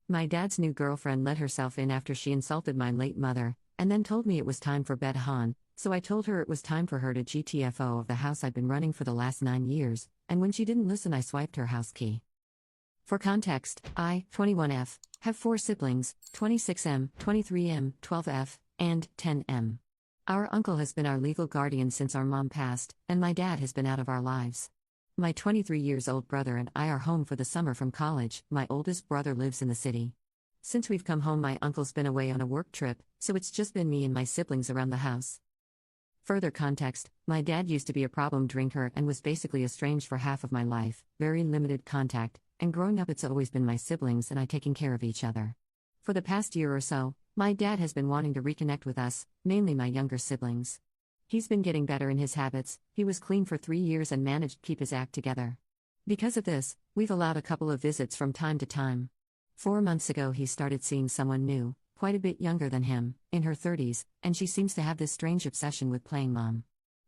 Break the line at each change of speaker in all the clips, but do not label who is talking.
My dad's new girlfriend let herself in after she insulted my late mother, and then told me it was time for bed, Han, so I told her it was time for her to GTFO of the house I've been running for the last 9 years, and when she didn't listen, I swiped her house key. For context, I, 21F, have 4 siblings, 26M, 23M, 12F, and 10M. Our uncle has been our legal guardian since our mom passed, and my dad has been out of our lives. My 23 years old brother and I are home for the summer from college. My oldest brother lives in the city. Since we've come home, my uncle's been away on a work trip, so it's just been me and my siblings around the house. Further context, my dad used to be a problem drinker and was basically estranged for half of my life, very limited contact, and growing up it's always been my siblings and I taking care of each other. For the past year or so, my dad has been wanting to reconnect with us, mainly my younger siblings. He's been getting better in his habits. He was clean for 3 years and managed to keep his act together. Because of this, we've allowed a couple of visits from time to time. 4 months ago he started seeing someone new, quite a bit younger than him, in her 30s, and she seems to have this strange obsession with playing mom.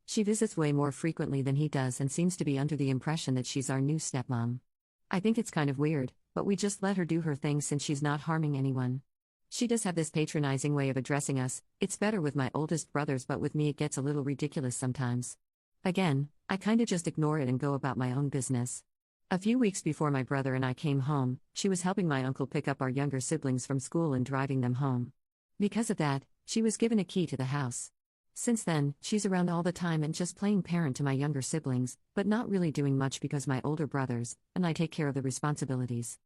She visits way more frequently than he does and seems to be under the impression that she's our new stepmom. I think it's kind of weird, but we just let her do her thing since she's not harming anyone. She does have this patronizing way of addressing us. It's better with my oldest brothers, but with me it gets a little ridiculous sometimes. Again, I kinda just ignore it and go about my own business. A few weeks before my brother and I came home, she was helping my uncle pick up our younger siblings from school and driving them home. Because of that, she was given a key to the house. Since then, she's around all the time and just playing parent to my younger siblings, but not really doing much because my older brothers and I take care of the responsibilities.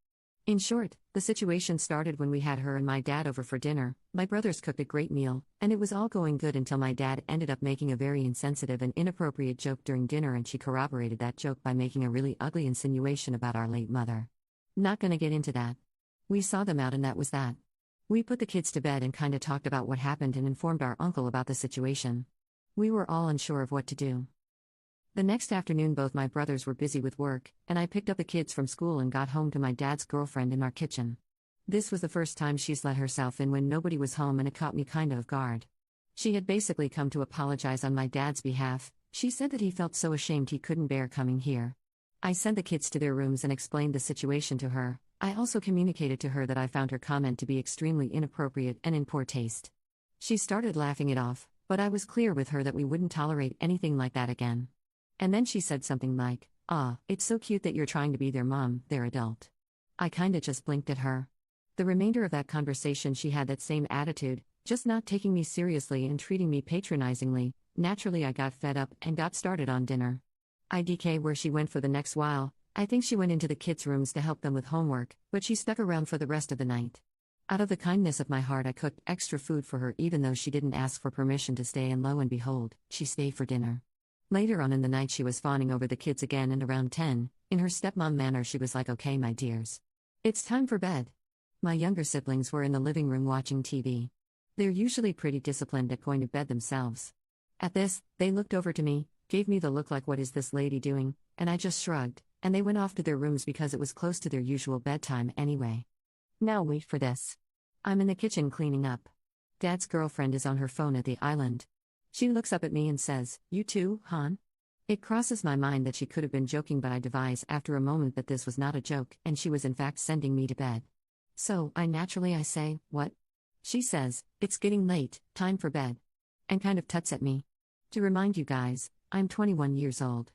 In short, the situation started when we had her and my dad over for dinner. My brothers cooked a great meal, and it was all going good until my dad ended up making a very insensitive and inappropriate joke during dinner, and she corroborated that joke by making a really ugly insinuation about our late mother. Not gonna get into that. We saw them out and that was that. We put the kids to bed and kinda talked about what happened and informed our uncle about the situation. We were all unsure of what to do. The next afternoon both my brothers were busy with work, and I picked up the kids from school and got home to my dad's girlfriend in our kitchen. This was the first time she's let herself in when nobody was home, and it caught me kinda off guard. She had basically come to apologize on my dad's behalf. She said that he felt so ashamed he couldn't bear coming here. I sent the kids to their rooms and explained the situation to her. I also communicated to her that I found her comment to be extremely inappropriate and in poor taste. She started laughing it off, but I was clear with her that we wouldn't tolerate anything like that again. And then she said something like, it's so cute that you're trying to be their mom, they're adult. I kinda just blinked at her. The remainder of that conversation she had that same attitude, just not taking me seriously and treating me patronizingly. Naturally I got fed up and got started on dinner. IDK where she went for the next while. I think she went into the kids' rooms to help them with homework, but she stuck around for the rest of the night. Out of the kindness of my heart I cooked extra food for her even though she didn't ask for permission to stay, and lo and behold, she stayed for dinner. Later on in the night she was fawning over the kids again, and around 10, in her stepmom manner she was like, "Okay my dears. It's time for bed." My younger siblings were in the living room watching TV. They're usually pretty disciplined at going to bed themselves. At this, they looked over to me, gave me the look like, "What is this lady doing?" and I just shrugged, and they went off to their rooms because it was close to their usual bedtime anyway. Now wait for this. I'm in the kitchen cleaning up. Dad's girlfriend is on her phone at the island. She looks up at me and says, "You too, Han?" It crosses my mind that she could have been joking, but I devise after a moment that this was not a joke and she was in fact sending me to bed. So, I say, "What?" She says, "It's getting late, time for bed." And kind of tuts at me. To remind you guys, I'm 21 years old.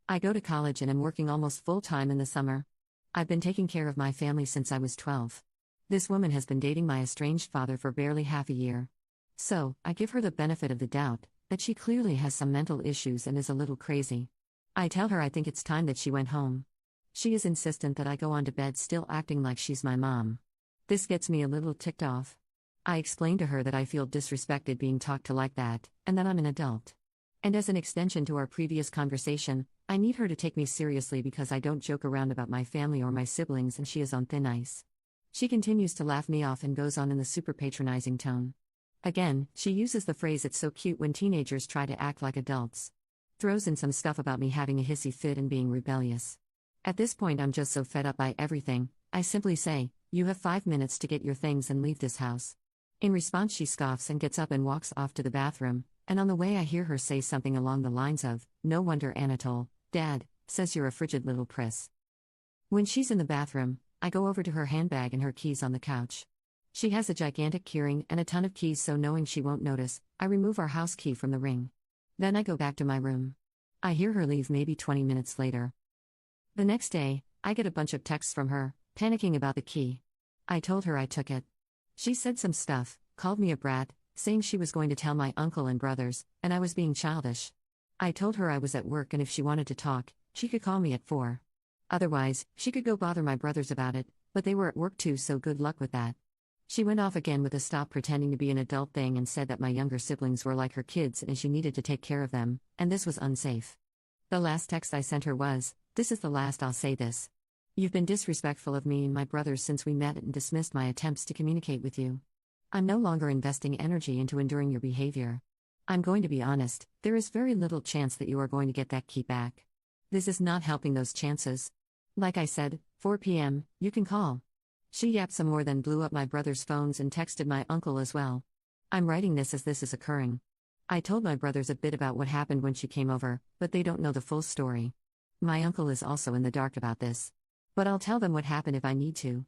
I go to college and am working almost full time in the summer. I've been taking care of my family since I was 12. This woman has been dating my estranged father for barely half a year. So, I give her the benefit of the doubt, that she clearly has some mental issues and is a little crazy. I tell her I think it's time that she went home. She is insistent that I go on to bed, still acting like she's my mom. This gets me a little ticked off. I explain to her that I feel disrespected being talked to like that, and that I'm an adult. And as an extension to our previous conversation, I need her to take me seriously because I don't joke around about my family or my siblings, and she is on thin ice. She continues to laugh me off and goes on in the super patronizing tone. Again, she uses the phrase "it's so cute" when teenagers try to act like adults. Throws in some stuff about me having a hissy fit and being rebellious. At this point I'm just so fed up by everything, I simply say, "You have 5 minutes to get your things and leave this house." In response she scoffs and gets up and walks off to the bathroom, and on the way I hear her say something along the lines of, "No wonder Anatole, Dad, says you're a frigid little priss." When she's in the bathroom, I go over to her handbag and her keys on the couch. She has a gigantic keyring and a ton of keys, so knowing she won't notice, I remove our house key from the ring. Then I go back to my room. I hear her leave maybe 20 minutes later. The next day, I get a bunch of texts from her, panicking about the key. I told her I took it. She said some stuff, called me a brat, saying she was going to tell my uncle and brothers, and I was being childish. I told her I was at work and if she wanted to talk, she could call me at 4. Otherwise, she could go bother my brothers about it, but they were at work too, so good luck with that. She went off again with a stop pretending to be an adult thing and said that my younger siblings were like her kids and she needed to take care of them, and this was unsafe. The last text I sent her was, "This is the last I'll say this. You've been disrespectful of me and my brothers since we met and dismissed my attempts to communicate with you. I'm no longer investing energy into enduring your behavior. I'm going to be honest, there is very little chance that you are going to get that key back. This is not helping those chances. Like I said, 4 p.m., you can call." She yapped some more, then blew up my brother's phones and texted my uncle as well. I'm writing this as this is occurring. I told my brothers a bit about what happened when she came over, but they don't know the full story. My uncle is also in the dark about this. But I'll tell them what happened if I need to.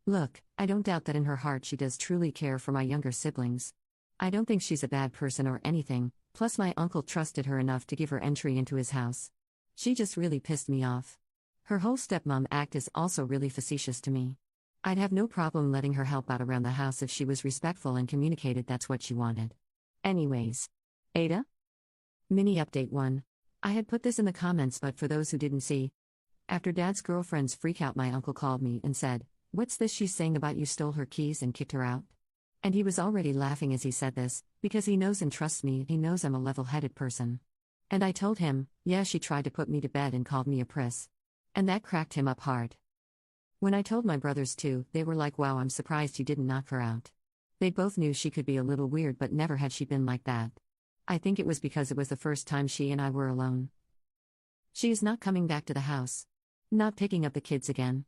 Look, I don't doubt that in her heart she does truly care for my younger siblings. I don't think she's a bad person or anything, plus my uncle trusted her enough to give her entry into his house. She just really pissed me off. Her whole stepmom act is also really facetious to me. I'd have no problem letting her help out around the house if she was respectful and communicated that's what she wanted. Anyways. Ada? Mini update 1. I had put this in the comments, but for those who didn't see, after Dad's girlfriend's freakout, my uncle called me and said, "What's this she's saying about you stole her keys and kicked her out?" And he was already laughing as he said this, because he knows and trusts me, he knows I'm a level-headed person. And I told him, yeah, she tried to put me to bed and called me a priss. And that cracked him up hard. When I told my brothers too, they were like, wow, I'm surprised you didn't knock her out. They both knew she could be a little weird, but never had she been like that. I think it was because it was the first time she and I were alone. She is not coming back to the house. Not picking up the kids again.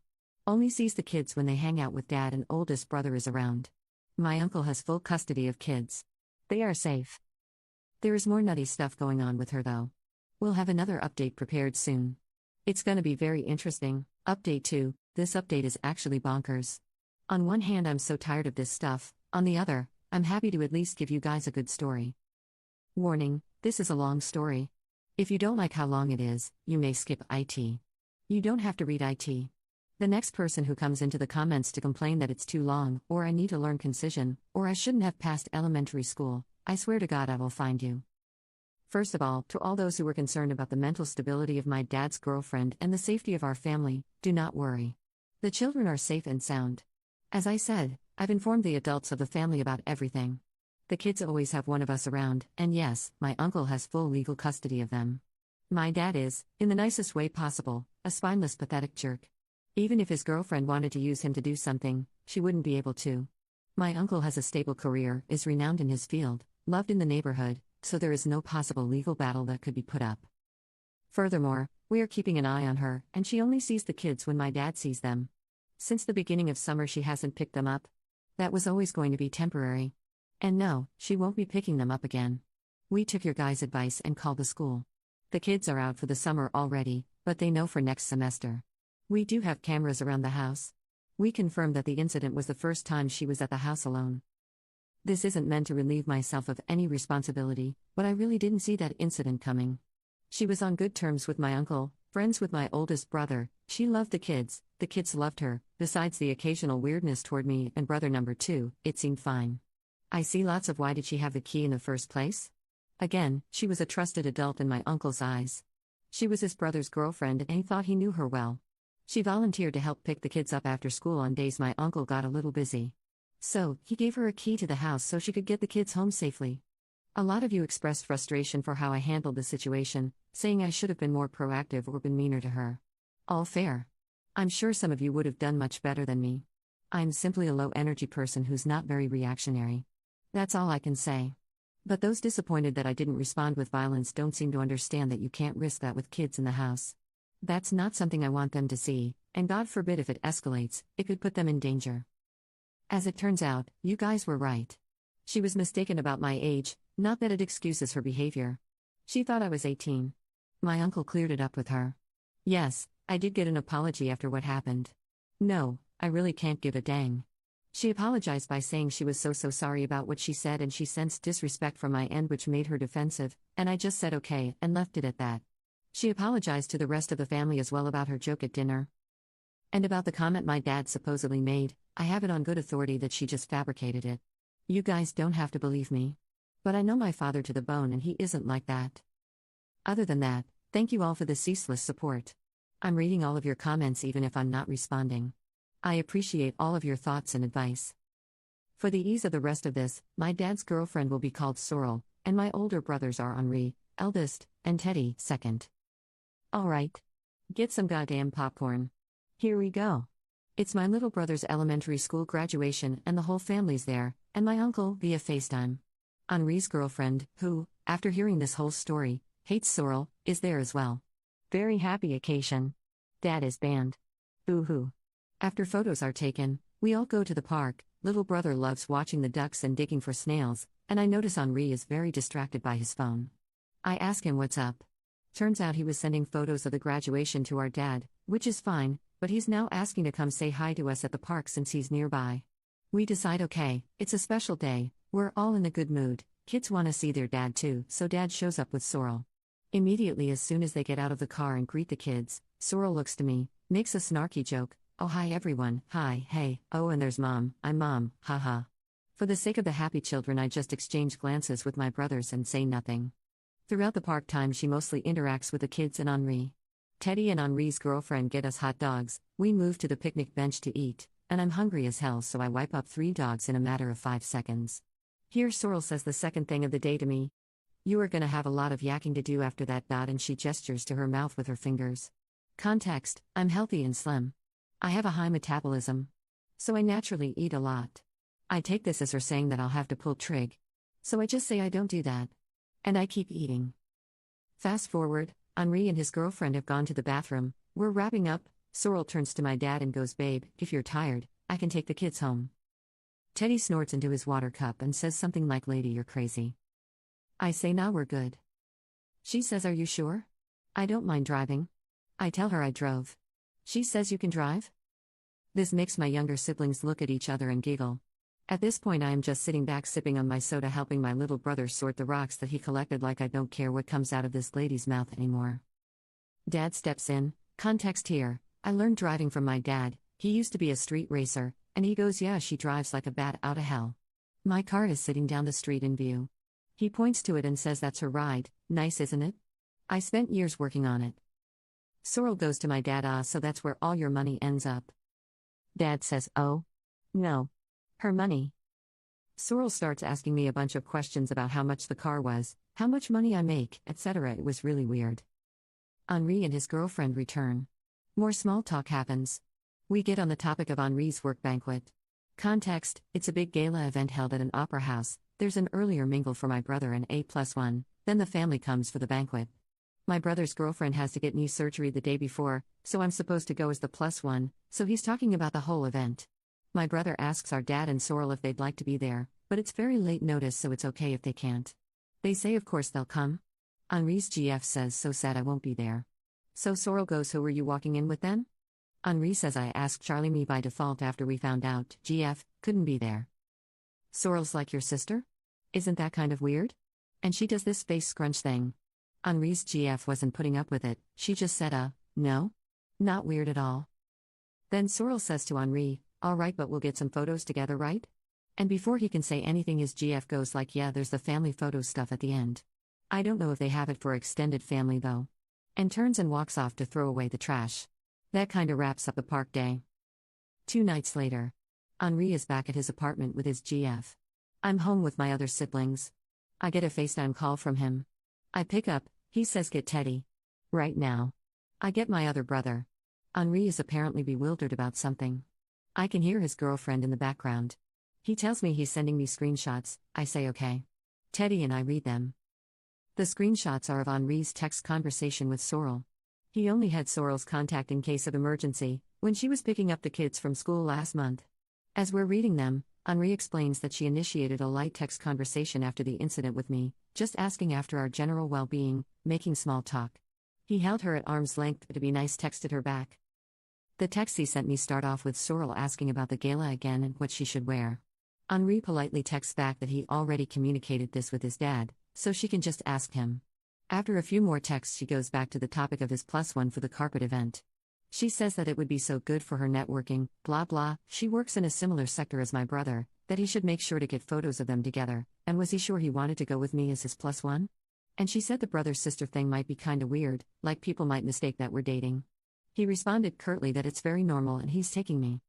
Only sees the kids when they hang out with Dad and oldest brother is around. My uncle has full custody of kids. They are safe. There is more nutty stuff going on with her though. We'll have another update prepared soon. It's gonna be very interesting. Update 2, this update is actually bonkers. On one hand, I'm so tired of this stuff, on the other, I'm happy to at least give you guys a good story. Warning, this is a long story. If you don't like how long it is, you may skip IT. You don't have to read IT. The next person who comes into the comments to complain that it's too long, or I need to learn concision, or I shouldn't have passed elementary school, I swear to God I will find you. First of all, to all those who were concerned about the mental stability of my dad's girlfriend and the safety of our family, do not worry. The children are safe and sound. As I said, I've informed the adults of the family about everything. The kids always have one of us around, and yes, my uncle has full legal custody of them. My dad is, in the nicest way possible, a spineless, pathetic jerk. Even if his girlfriend wanted to use him to do something, she wouldn't be able to. My uncle has a stable career, is renowned in his field, loved in the neighborhood, so there is no possible legal battle that could be put up. Furthermore, we are keeping an eye on her, and she only sees the kids when my dad sees them. Since the beginning of summer she hasn't picked them up. That was always going to be temporary. And no, she won't be picking them up again. We took your guys' advice and called the school. The kids are out for the summer already, but they know for next semester. We do have cameras around the house. We confirmed that the incident was the first time she was at the house alone. This isn't meant to relieve myself of any responsibility, but I really didn't see that incident coming. She was on good terms with my uncle, friends with my oldest brother, she loved the kids loved her, besides the occasional weirdness toward me and brother number 2, it seemed fine. I see lots of why did she have the key in the first place? Again, she was a trusted adult in my uncle's eyes. She was his brother's girlfriend and he thought he knew her well. She volunteered to help pick the kids up after school on days my uncle got a little busy. So, he gave her a key to the house so she could get the kids home safely. A lot of you expressed frustration for how I handled the situation, saying I should have been more proactive or been meaner to her. All fair. I'm sure some of you would have done much better than me. I'm simply a low-energy person who's not very reactionary. That's all I can say. But those disappointed that I didn't respond with violence don't seem to understand that you can't risk that with kids in the house. That's not something I want them to see, and God forbid if it escalates, it could put them in danger. As it turns out, you guys were right. She was mistaken about my age, not that it excuses her behavior. She thought I was 18. My uncle cleared it up with her. Yes, I did get an apology after what happened. No, I really can't give a dang. She apologized by saying she was so sorry about what she said and she sensed disrespect from my end, which made her defensive, and I just said okay and left it at that. She apologized to the rest of the family as well about her joke at dinner. And about the comment my dad supposedly made, I have it on good authority that she just fabricated it. You guys don't have to believe me. But I know my father to the bone and he isn't like that. Other than that, thank you all for the ceaseless support. I'm reading all of your comments even if I'm not responding. I appreciate all of your thoughts and advice. For the ease of the rest of this, my dad's girlfriend will be called Sorrel, and my older brothers are Henri, eldest, and Teddy, second. Alright. Get some goddamn popcorn. Here we go. It's my little brother's elementary school graduation and the whole family's there, and my uncle via FaceTime. Henri's girlfriend, who, after hearing this whole story, hates Sorrel, is there as well. Very happy occasion. Dad is banned. Boo-hoo. After photos are taken, we all go to the park. Little brother loves watching the ducks and digging for snails, and I notice Henri is very distracted by his phone. I ask him what's up. Turns out he was sending photos of the graduation to our dad, which is fine, but he's now asking to come say hi to us at the park since he's nearby. We decide okay, it's a special day, we're all in a good mood, kids want to see their dad too, so dad shows up with Sorrel. Immediately as soon as they get out of the car and greet the kids, Sorrel looks to me, makes a snarky joke, oh hi everyone, hi, hey, oh and there's mom, I'm mom, haha. For the sake of the happy children I just exchange glances with my brothers and say nothing. Throughout the park time she mostly interacts with the kids and Henri. Teddy and Henri's girlfriend get us hot dogs, we move to the picnic bench to eat, and I'm hungry as hell so I wipe up 3 dogs in a matter of 5 seconds. Here Sorrel says the second thing of the day to me. You are gonna have a lot of yakking to do after that dot, and she gestures to her mouth with her fingers. Context, I'm healthy and slim. I have a high metabolism. So I naturally eat a lot. I take this as her saying that I'll have to pull trig. So I just say I don't do that. And I keep eating. Fast forward, Henri and his girlfriend have gone to the bathroom, we're wrapping up, Sorrel turns to my dad and goes, babe, if you're tired, I can take the kids home. Teddy snorts into his water cup and says something like, lady, you're crazy. I say, nah, we're good. She says, are you sure? I don't mind driving. I tell her I drove. She says, you can drive? This makes my younger siblings look at each other and giggle. At this point I am just sitting back sipping on my soda, helping my little brother sort the rocks that he collected, like I don't care what comes out of this lady's mouth anymore. Dad steps in, context here, I learned driving from my dad, he used to be a street racer, and he goes, yeah, she drives like a bat out of hell. My car is sitting down the street in view. He points to it and says, that's her ride, nice isn't it? I spent years working on it. Sorrel goes to my dad, so that's where all your money ends up. Dad says, oh? No. Her money. Sorrel starts asking me a bunch of questions about how much the car was, how much money I make, etc. It was really weird. Henri and his girlfriend return. More small talk happens. We get on the topic of Henri's work banquet. Context, it's a big gala event held at an opera house, there's an earlier mingle for my brother and A+1, then the family comes for the banquet. My brother's girlfriend has to get knee surgery the day before, so I'm supposed to go as the +1, so he's talking about the whole event. My brother asks our dad and Sorrel if they'd like to be there, but it's very late notice so it's okay if they can't. They say of course they'll come. Henri's GF says, so sad I won't be there. So Sorrel goes, who were you walking in with then? Henri says, I asked Charlie, me by default after we found out GF couldn't be there. Sorrel's like, your sister? Isn't that kind of weird? And she does this face scrunch thing. Henri's GF wasn't putting up with it, she just said, no? Not weird at all. Then Sorrel says to Henri, alright, but we'll get some photos together, right? And before he can say anything his GF goes like, yeah, there's the family photo stuff at the end. I don't know if they have it for extended family though. And turns and walks off to throw away the trash. That kinda wraps up the park day. 2 nights later. Henri is back at his apartment with his GF. I'm home with my other siblings. I get a FaceTime call from him. I pick up, he says, get Teddy. Right now. I get my other brother. Henri is apparently bewildered about something. I can hear his girlfriend in the background. He tells me he's sending me screenshots, I say okay. Teddy and I read them. The screenshots are of Henri's text conversation with Sorrel. He only had Sorrel's contact in case of emergency, when she was picking up the kids from school last month. As we're reading them, Henri explains that she initiated a light text conversation after the incident with me, just asking after our general well-being, making small talk. He held her at arm's length, but to be nice texted her back. The texts he sent me start off with Sorrel asking about the gala again and what she should wear. Henri politely texts back that he already communicated this with his dad, so she can just ask him. After a few more texts, she goes back to the topic of his +1 for the carpet event. She says that it would be so good for her networking, blah blah, she works in a similar sector as my brother, that he should make sure to get photos of them together, and was he sure he wanted to go with me as his +1? And she said the brother-sister thing might be kinda weird, like people might mistake that we're dating. He responded curtly that it's very normal and he's taking me.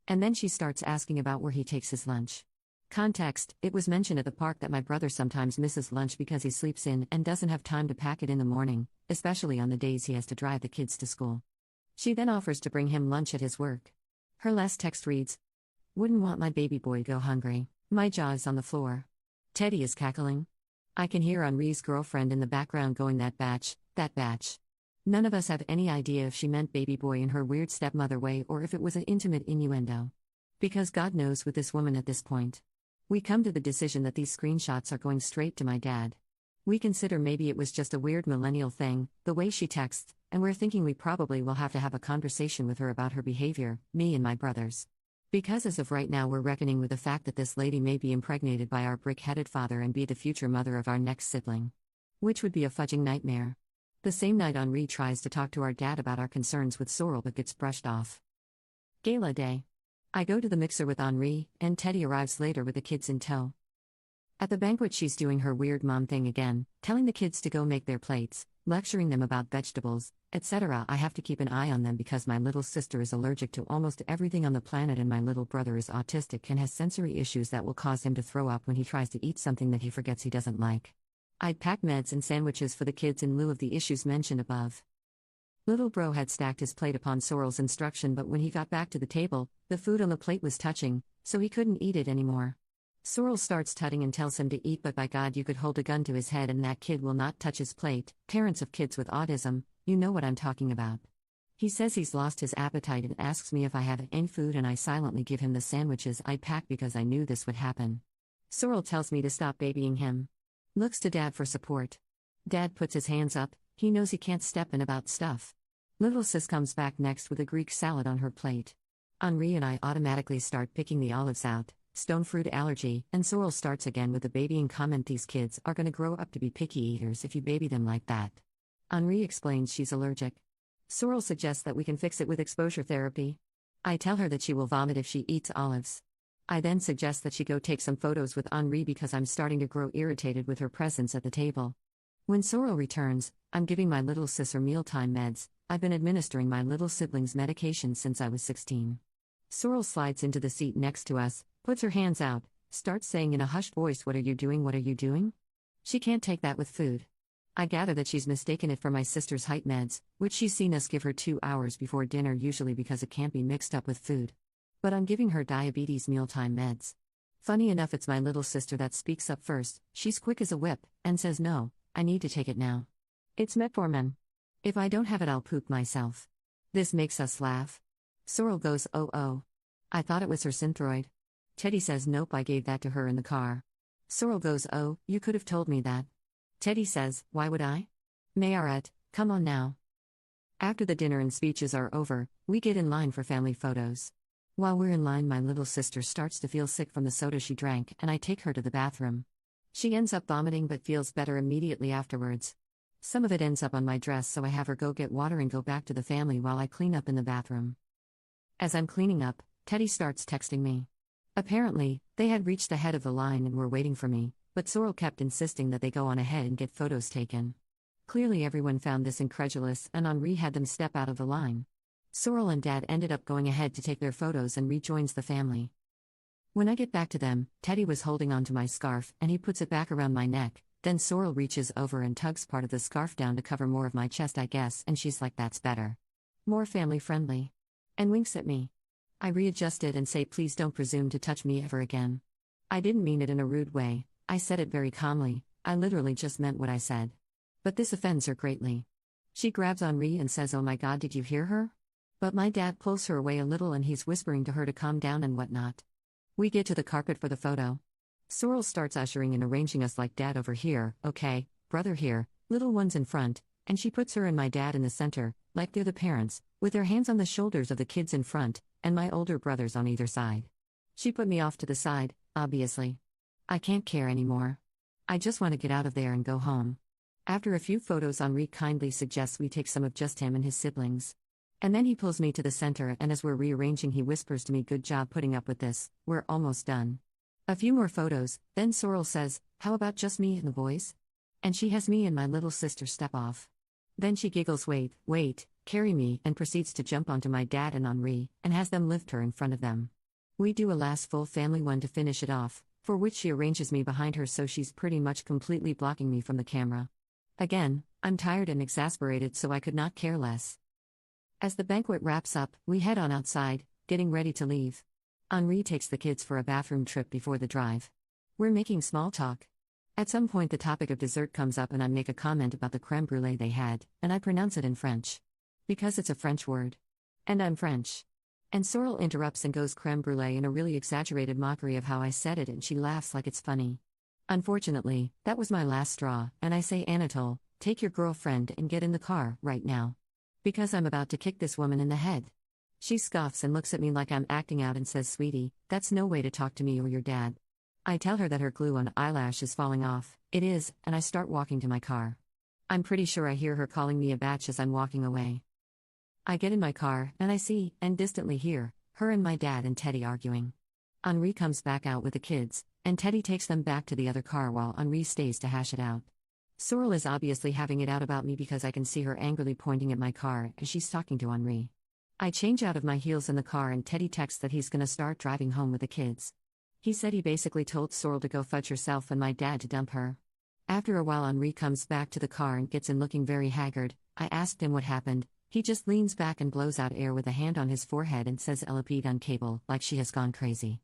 And then she starts asking about where he takes his lunch. Context: it was mentioned at the park that my brother sometimes misses lunch because he sleeps in and doesn't have time to pack it in the morning, especially on the days he has to drive the kids to school. She then offers to bring him lunch at his work. Her last text reads, "Wouldn't want my baby boy go hungry." My jaw is on the floor. Teddy is cackling. I can hear Henri's girlfriend in the background going, that batch. None of us have any idea if she meant baby boy in her weird stepmother way or if it was an intimate innuendo. Because God knows with this woman at this point. We come to the decision that these screenshots are going straight to my dad. We consider maybe it was just a weird millennial thing, the way she texts, and we're thinking we probably will have to have a conversation with her about her behavior, me and my brothers. Because as of right now we're reckoning with the fact that this lady may be impregnated by our brick-headed father and be the future mother of our next sibling. Which would be a fudging nightmare. The same night Henri tries to talk to our dad about our concerns with Sorrel but gets brushed off. Gala day. I go to the mixer with Henri, and Teddy arrives later with the kids in tow. At the banquet she's doing her weird mom thing again, telling the kids to go make their plates, lecturing them about vegetables, etc. I have to keep an eye on them because my little sister is allergic to almost everything on the planet and my little brother is autistic and has sensory issues that will cause him to throw up when he tries to eat something that he forgets he doesn't like. I'd pack meds and sandwiches for the kids in lieu of the issues mentioned above. Little bro had stacked his plate upon Sorrel's instruction, but when he got back to the table, the food on the plate was touching, so he couldn't eat it anymore. Sorrel starts tutting and tells him to eat, but by God you could hold a gun to his head and that kid will not touch his plate. Parents of kids with autism, you know what I'm talking about. He says he's lost his appetite and asks me if I have any food, and I silently give him the sandwiches I packed because I knew this would happen. Sorrel tells me to stop babying him. Looks to Dad for support. Dad puts his hands up, he knows he can't step in about stuff. Little sis comes back next with a Greek salad on her plate. Henri and I automatically start picking the olives out. Stone fruit allergy, and Sorrel starts again with the babying comment. These kids are gonna grow up to be picky eaters if you baby them like that. Henri explains she's allergic. Sorrel suggests that we can fix it with exposure therapy. I tell her that she will vomit if she eats olives. I then suggest that she go take some photos with Henri because I'm starting to grow irritated with her presence at the table. When Sorrel returns, I'm giving my little sis her mealtime meds. I've been administering my little sibling's medication since I was 16. Sorrel slides into the seat next to us, puts her hands out, starts saying in a hushed voice, "What are you doing? What are you doing?" She can't take that with food. I gather that she's mistaken it for my sister's height meds, which she's seen us give her 2 hours before dinner, usually because it can't be mixed up with food. But I'm giving her diabetes mealtime meds. Funny enough, it's my little sister that speaks up first. She's quick as a whip, and says, "No, I need to take it now. It's metformin. If I don't have it, I'll poop myself." This makes us laugh. Sorrel goes, "Oh. I thought it was her Synthroid." Teddy says, "Nope, I gave that to her in the car." Sorrel goes, "Oh, you could have told me that." Teddy says, "Why would I?" Mayoret, come on now. After the dinner and speeches are over, we get in line for family photos. While we're in line, my little sister starts to feel sick from the soda she drank, and I take her to the bathroom. She ends up vomiting but feels better immediately afterwards. Some of it ends up on my dress, so I have her go get water and go back to the family while I clean up in the bathroom. As I'm cleaning up, Teddy starts texting me. Apparently, they had reached the head of the line and were waiting for me, but Sorrel kept insisting that they go on ahead and get photos taken. Clearly everyone found this incredulous, and Henri had them step out of the line. Sorrel and Dad ended up going ahead to take their photos and rejoins the family. When I get back to them, Teddy was holding onto my scarf and he puts it back around my neck. Then Sorrel reaches over and tugs part of the scarf down to cover more of my chest, I guess, and she's like, "That's better. More family friendly." And winks at me. I readjust it and say, "Please don't presume to touch me ever again." I didn't mean it in a rude way, I said it very calmly, I literally just meant what I said. But this offends her greatly. She grabs Henri and says, "Oh my God, did you hear her?" But my dad pulls her away a little and he's whispering to her to calm down and whatnot. We get to the carpet for the photo. Sorrel starts ushering and arranging us like dad over here, okay, brother here, little ones in front, and she puts her and my dad in the center, like they're the parents, with their hands on the shoulders of the kids in front, and my older brothers on either side. She put me off to the side, obviously. I can't care anymore. I just want to get out of there and go home. After a few photos, Henri kindly suggests we take some of just him and his siblings. And then he pulls me to the center, and as we're rearranging, he whispers to me, "Good job putting up with this, we're almost done." A few more photos, then Sorrel says, "How about just me and the boys?" And she has me and my little sister step off. Then she giggles, wait, carry me, and proceeds to jump onto my dad and Henri, and has them lift her in front of them. We do a last full family one to finish it off, for which she arranges me behind her so she's pretty much completely blocking me from the camera. Again, I'm tired and exasperated, so I could not care less. As the banquet wraps up, we head on outside, getting ready to leave. Henri takes the kids for a bathroom trip before the drive. We're making small talk. At some point the topic of dessert comes up and I make a comment about the crème brûlée they had, and I pronounce it in French. Because it's a French word. And I'm French. And Sorrel interrupts and goes crème brûlée in a really exaggerated mockery of how I said it, and she laughs like it's funny. Unfortunately, that was my last straw, and I say, "Anatole, take your girlfriend and get in the car, right now. Because I'm about to kick this woman in the head." She scoffs and looks at me like I'm acting out and says, "Sweetie, that's no way to talk to me or your dad." I tell her that her glue on eyelash is falling off. It is, and I start walking to my car. I'm pretty sure I hear her calling me a batch as I'm walking away. I get in my car, and I see, and distantly hear, her and my dad and Teddy arguing. Henri comes back out with the kids, and Teddy takes them back to the other car while Henri stays to hash it out. Sorrel is obviously having it out about me because I can see her angrily pointing at my car as she's talking to Henri. I change out of my heels in the car, and Teddy texts that he's gonna start driving home with the kids. He said he basically told Sorrel to go fudge herself and my dad to dump her. After a while, Henri comes back to the car and gets in looking very haggard. I asked him what happened. He just leans back and blows out air with a hand on his forehead and says, "Elle a pété un câble," like she has gone crazy.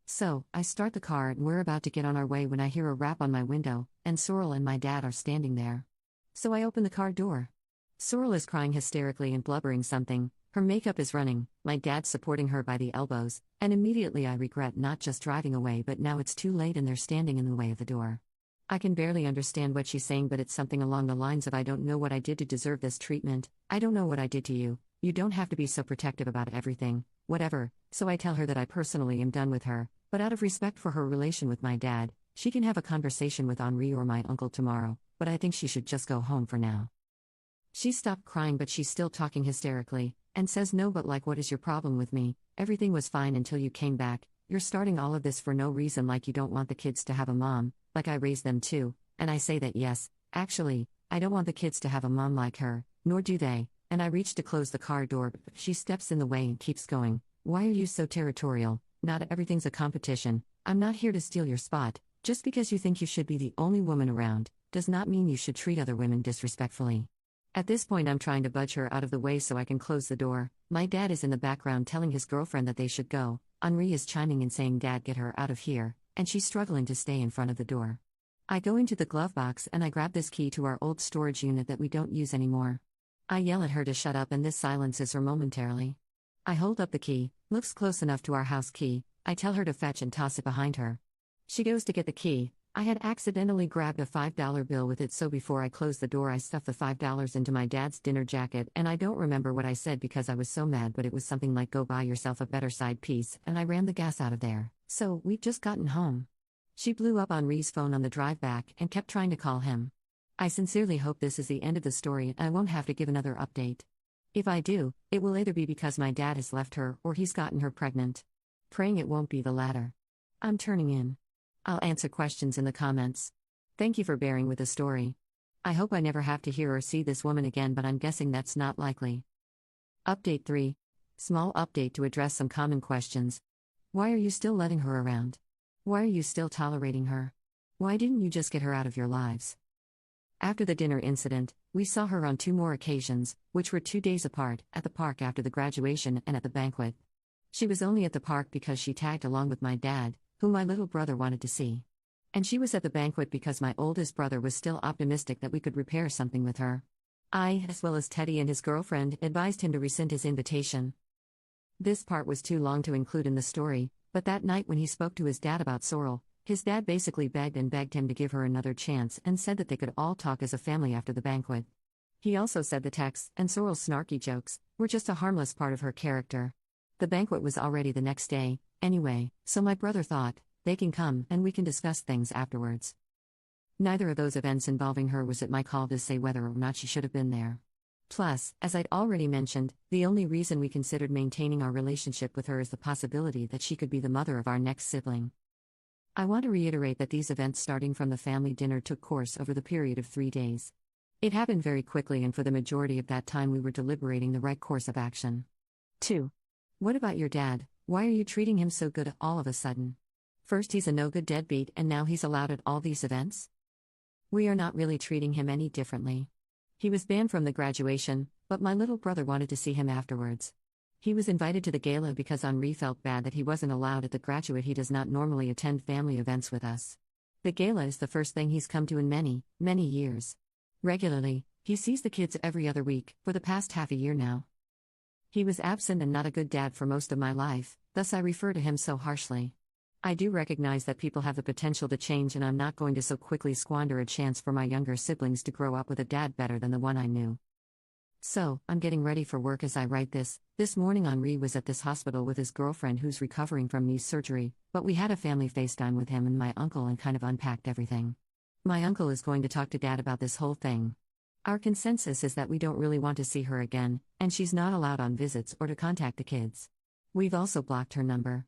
So, I start the car and we're about to get on our way when I hear a rap on my window, and Sorrel and my dad are standing there. So I open the car door. Sorrel is crying hysterically and blubbering something. Her makeup is running, my dad supporting her by the elbows, and immediately I regret not just driving away, but now it's too late and they're standing in the way of the door. I can barely understand what she's saying, but it's something along the lines of, "I don't know what I did to deserve this treatment, I don't know what I did to you, you don't have to be so protective about everything, whatever." So I tell her that I personally am done with her, but out of respect for her relation with my dad, she can have a conversation with Henri or my uncle tomorrow, but I think she should just go home for now. She stopped crying, but she's still talking hysterically, and says, "No, but like, what is your problem with me? Everything was fine until you came back. You're starting all of this for no reason, like you don't want the kids to have a mom, like I raised them too." And I say that yes, actually, I don't want the kids to have a mom like her, nor do they, and I reach to close the car door, but she steps in the way and keeps going. "Why are you so territorial? Not everything's a competition. I'm not here to steal your spot. Just because you think you should be the only woman around, does not mean you should treat other women disrespectfully." At this point, I'm trying to budge her out of the way so I can close the door. My dad is in the background telling his girlfriend that they should go. Henri is chiming in saying, "Dad, get her out of here," and she's struggling to stay in front of the door. I go into the glove box and I grab this key to our old storage unit that we don't use anymore. I yell at her to shut up, and this silences her momentarily. I hold up the key, looks close enough to our house key. I tell her to fetch and toss it behind her. She goes to get the key. I had accidentally grabbed a $5 bill with it, so before I closed the door I stuffed the $5 into my dad's dinner jacket, and I don't remember what I said because I was so mad, but it was something like, "Go buy yourself a better side piece," and I ran the gas out of there. So, we've just gotten home. She blew up Henri's phone on the drive back and kept trying to call him. I sincerely hope this is the end of the story and I won't have to give another update. If I do, it will either be because my dad has left her or he's gotten her pregnant. Praying it won't be the latter. I'm turning in. I'll answer questions in the comments. Thank you for bearing with the story. I hope I never have to hear or see this woman again, but I'm guessing that's not likely. Update 3. Small update to address some common questions. Why are you still letting her around? Why are you still tolerating her? Why didn't you just get her out of your lives? After the dinner incident, we saw her on 2 more occasions, which were 2 days apart, at the park after the graduation and at the banquet. She was only at the park because she tagged along with my dad, whom my little brother wanted to see. And she was at the banquet because my oldest brother was still optimistic that we could repair something with her. I, as well as Teddy and his girlfriend, advised him to rescind his invitation. This part was too long to include in the story, but that night when he spoke to his dad about Sorrel, his dad basically begged and begged him to give her another chance and said that they could all talk as a family after the banquet. He also said the texts and Sorrel's snarky jokes were just a harmless part of her character. The banquet was already the next day, anyway, so my brother thought, they can come and we can discuss things afterwards. Neither of those events involving her was at my call to say whether or not she should have been there. Plus, as I'd already mentioned, the only reason we considered maintaining our relationship with her is the possibility that she could be the mother of our next sibling. I want to reiterate that these events starting from the family dinner took course over the period of 3 days. It happened very quickly, and for the majority of that time we were deliberating the right course of action. 2. What about your dad? Why are you treating him so good all of a sudden? First he's a no-good deadbeat and now he's allowed at all these events? We are not really treating him any differently. He was banned from the graduation, but my little brother wanted to see him afterwards. He was invited to the gala because Henri felt bad that he wasn't allowed at the graduate. He does not normally attend family events with us. The gala is the first thing he's come to in many, many years. Regularly, he sees the kids every other week, for the past half a year now. He was absent and not a good dad for most of my life, thus I refer to him so harshly. I do recognize that people have the potential to change, and I'm not going to so quickly squander a chance for my younger siblings to grow up with a dad better than the one I knew. So, I'm getting ready for work as I write this. This morning Henri was at this hospital with his girlfriend who's recovering from knee surgery, but we had a family FaceTime with him and my uncle and kind of unpacked everything. My uncle is going to talk to Dad about this whole thing. Our consensus is that we don't really want to see her again, and she's not allowed on visits or to contact the kids. We've also blocked her number.